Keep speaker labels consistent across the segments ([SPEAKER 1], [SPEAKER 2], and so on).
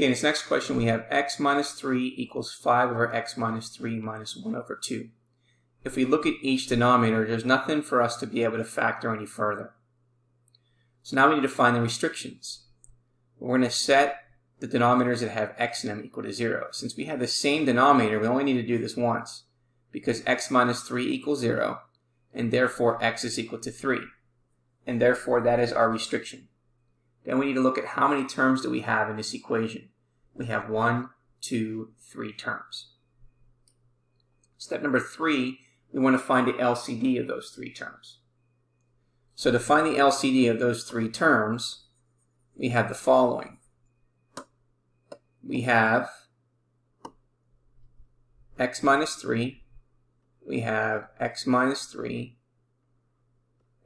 [SPEAKER 1] Okay, in this next question we have x minus 3 equals 5 over x minus 3 minus 1 over 2. If we look at each denominator, there's nothing for us to be able to factor any further. So now we need to find the restrictions. We're going to set the denominators that have x in them equal to 0. Since we have the same denominator, we only need to do this once, because x minus 3 equals 0, and therefore x is equal to 3. And therefore that is our restriction. Then we need to look at how many terms do we have in this equation. We have 1, 2, 3 terms. Step number 3, we want to find the LCD of those 3 terms. So to find the LCD of those 3 terms, we have the following. We have x minus 3, we have x minus 3,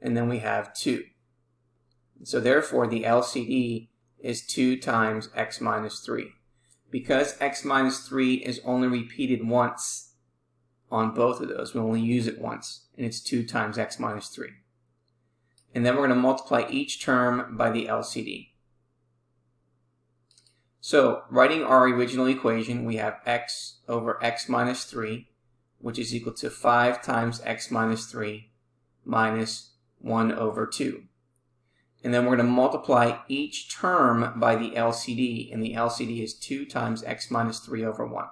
[SPEAKER 1] and then we have 2. So therefore the LCD is 2 times x minus 3. Because x minus 3 is only repeated once on both of those, we only use it once, and it's 2 times x minus 3. And then we're going to multiply each term by the LCD. So writing our original equation, we have x over x minus 3, which is equal to 5 times x minus 3 minus 1 over 2. And then we're going to multiply each term by the LCD, and the LCD is 2 times x minus 3 over 1.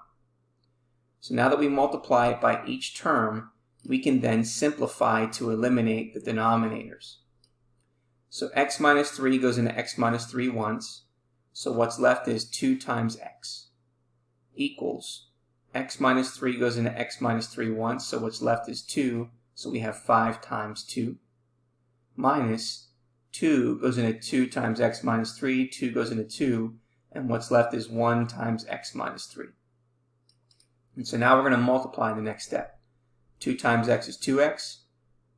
[SPEAKER 1] So now that we multiply it by each term, we can then simplify to eliminate the denominators. So x minus 3 goes into x minus 3 once, so what's left is 2 times x equals x minus 3 goes into x minus 3 once, so what's left is 2, so we have 5 times 2, minus 2 goes into 2 times x minus 3, 2 goes into 2, and what's left is 1 times x minus 3. And so now we're going to multiply the next step. 2 times x is 2x,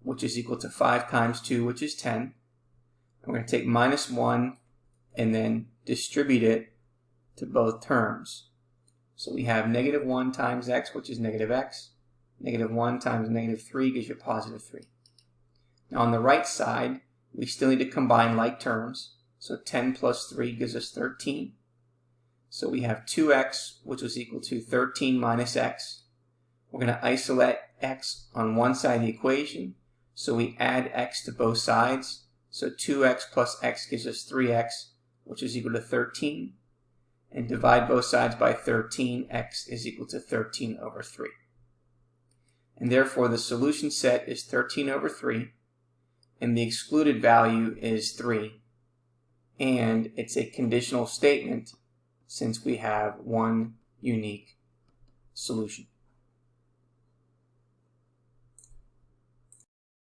[SPEAKER 1] which is equal to 5 times 2, which is 10. And we're going to take minus 1 and then distribute it to both terms. So we have negative 1 times x, which is negative x. Negative 1 times negative 3 gives you positive 3. Now on the right side, we still need to combine like terms. So 10 plus 3 gives us 13. So we have 2x, which is equal to 13 minus x. We're going to isolate x on one side of the equation. So we add x to both sides. So 2x plus x gives us 3x, which is equal to 13. And divide both sides by 13, x is equal to 13 over 3. And therefore the solution set is 13 over 3. And the excluded value is 3. And it's a conditional statement since we have one unique solution.